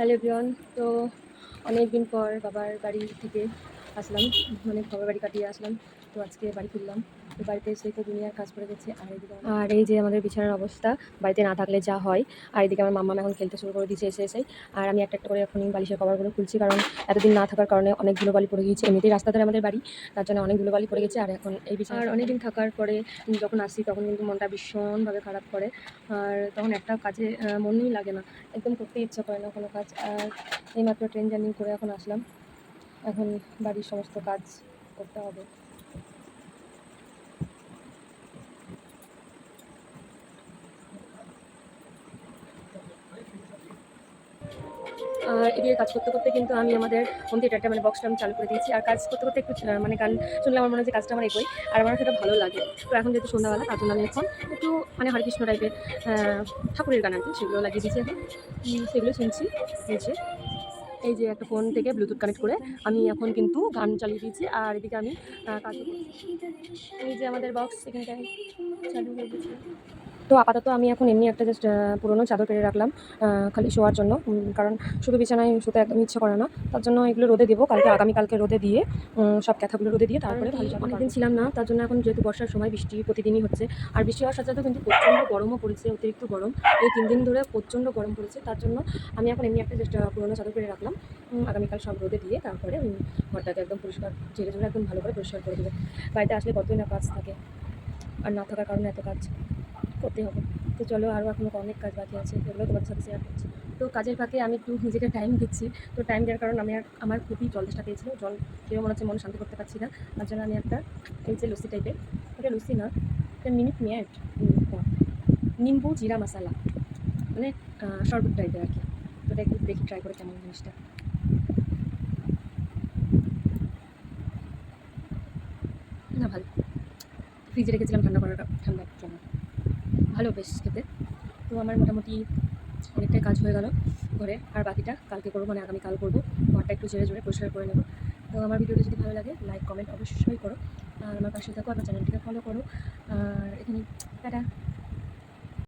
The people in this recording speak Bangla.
Hello everyone. তো অনেকদিন পর বাবার বাড়ি থেকে আসলাম, মানে বাবার বাড়ি কাটিয়ে আসলাম। তো আজকে বাড়ি ফিরলাম। তো বাড়িতে এসে তো দুনিয়ার কাজ পড়ে গেছে। আর এই যে আমাদের বিছানার অবস্থা, বাড়িতে না থাকলে যা হয়। আর এদিকে আমার মাম্মা এখন খেলতে শুরু করে দিয়েছে এসে। আর আমি একটা একটা করে এখনই বালিশের কভারগুলো খুলছি, কারণ এতদিন না থাকার কারণে অনেক ধুলোবালি পড়ে গিয়েছে। এমনিতেই রাস্তা ধারে আমাদের বাড়ি, তার জন্য অনেক ধুলোবালি পড়ে গেছে। আর এখন এই বিছানা অনেকদিন থাকার পরে যখন আসি তখন কিন্তু মনটা ভীষণভাবে খারাপ করে। আর তখন একটা কাজে মনই লাগে না, একদম করতে ইচ্ছা করে না কোনো কাজ। আর এইমাত্র ট্রেন জার্নি করে এখন আসলাম, এখন বাড়ির সমস্ত কাজ করতে হবে। আর এদিকে কাজ করতে করতে কিন্তু আমি আমাদের হোম থিয়েটারটা মানে বক্সটা আমি চালু করে দিয়েছি। আর কাজ করতে করতে একটু মানে গান শুনলে আমার মনে হয় যে কাজটা আমার এগোই, আর আমার সেটা ভালো লাগে। তো এখন যেহেতু সন্ধ্যাবেলা, তার জন্য আমি এখন একটু মানে হরেকৃষ্ণ টাইপের ঠাকুরের গান আর কি, সেগুলো লাগিয়ে দিয়েছি এখন। সেগুলো শুনছি। হয়েছে এই যে একটা ফোন থেকে ব্লুটুথ কানেক্ট করে আমি এখন কিন্তু গান চালিয়ে দিয়েছি। আর এদিকে আমি কাজও করছি। এই যে আমাদের বক্স এখানটায় চালু হয়ে গেছে। তো আপাতত আমি এখন এমনি একটা জাস্ট পুরোনো চাদর পেরে রাখলাম খালি শোয়ার জন্য, কারণ শুধু বিছানায় শুতে একদম ইচ্ছে করে না। তার জন্য এগুলো রোদে দেবো, আগামীকালকে রোদে দিয়ে সব ক্যাথাগুলো রোদে দিয়ে তারপরে ভালো চাদর। অনেকদিন ছিলাম না, তার জন্য এখন যেহেতু বর্ষার সময় বৃষ্টি প্রতিদিনই হচ্ছে। আর বৃষ্টি হওয়ার সাথে সাথে কিন্তু প্রচণ্ড গরমও পড়েছে, অতিরিক্ত গরম। এই 3 দিন ধরে প্রচণ্ড গরম পড়েছে, তার জন্য আমি এখন এমনি একটা জাস্ট পুরোনো চাদর পেরে রাখলাম। আগামীকাল সব রোদে দিয়ে তারপরে ঘরটাকে একদম পরিষ্কার ঝেড়ে ঝুড়ে একদম ভালো করে পরিষ্কার করে দেবে। বাড়িতে আসলে কতই না কাজ থাকে, আর না থাকার কারণে এত কাজ করতে হবে। তো চলো, আরও এখনও অনেক কাজ বাকি আছে, সেগুলো তোমাদের সাথে শেয়ার করছি। তো কাজের ফাঁকে আমি একটু নিজেকে টাইম দিচ্ছি। তো টাইম দেওয়ার কারণ আমার খুবই জল তেষ্টা পেয়েছিল, জল খেয়েও মনে হচ্ছে মন শান্তি করতে পারছি না। তার জন্য আমি একটা এই যে লস্যি টাইপের, এটা লস্যি না, এটা মিনিট মেয়াট নিম্বু জিরা মশালা, মানে শরবত টাইপের আর কি। তো এটা একটু দেখি ট্রাই করে কেমন জিনিসটা। না ভালো, ফ্রিজে রেখেছিলাম ঠান্ডার জন্য, ভালো বেশ খেতে। তো আমার মোটামুটি অনেকটাই কাজ হয়ে গেল ঘরে, আর বাকিটা কালকে করবো, মানে আগামীকাল করবো। ঘরটা একটু ঝেড়ে ঝুড়ে পরিষ্কার করে নেবো। তো আমার ভিডিওটা যদি ভালো লাগে লাইক কমেন্ট অবশ্যই করো, আর আমার পাশে থাকো, আমার চ্যানেলটিকে ফলো করো। আর এখানে টাটা।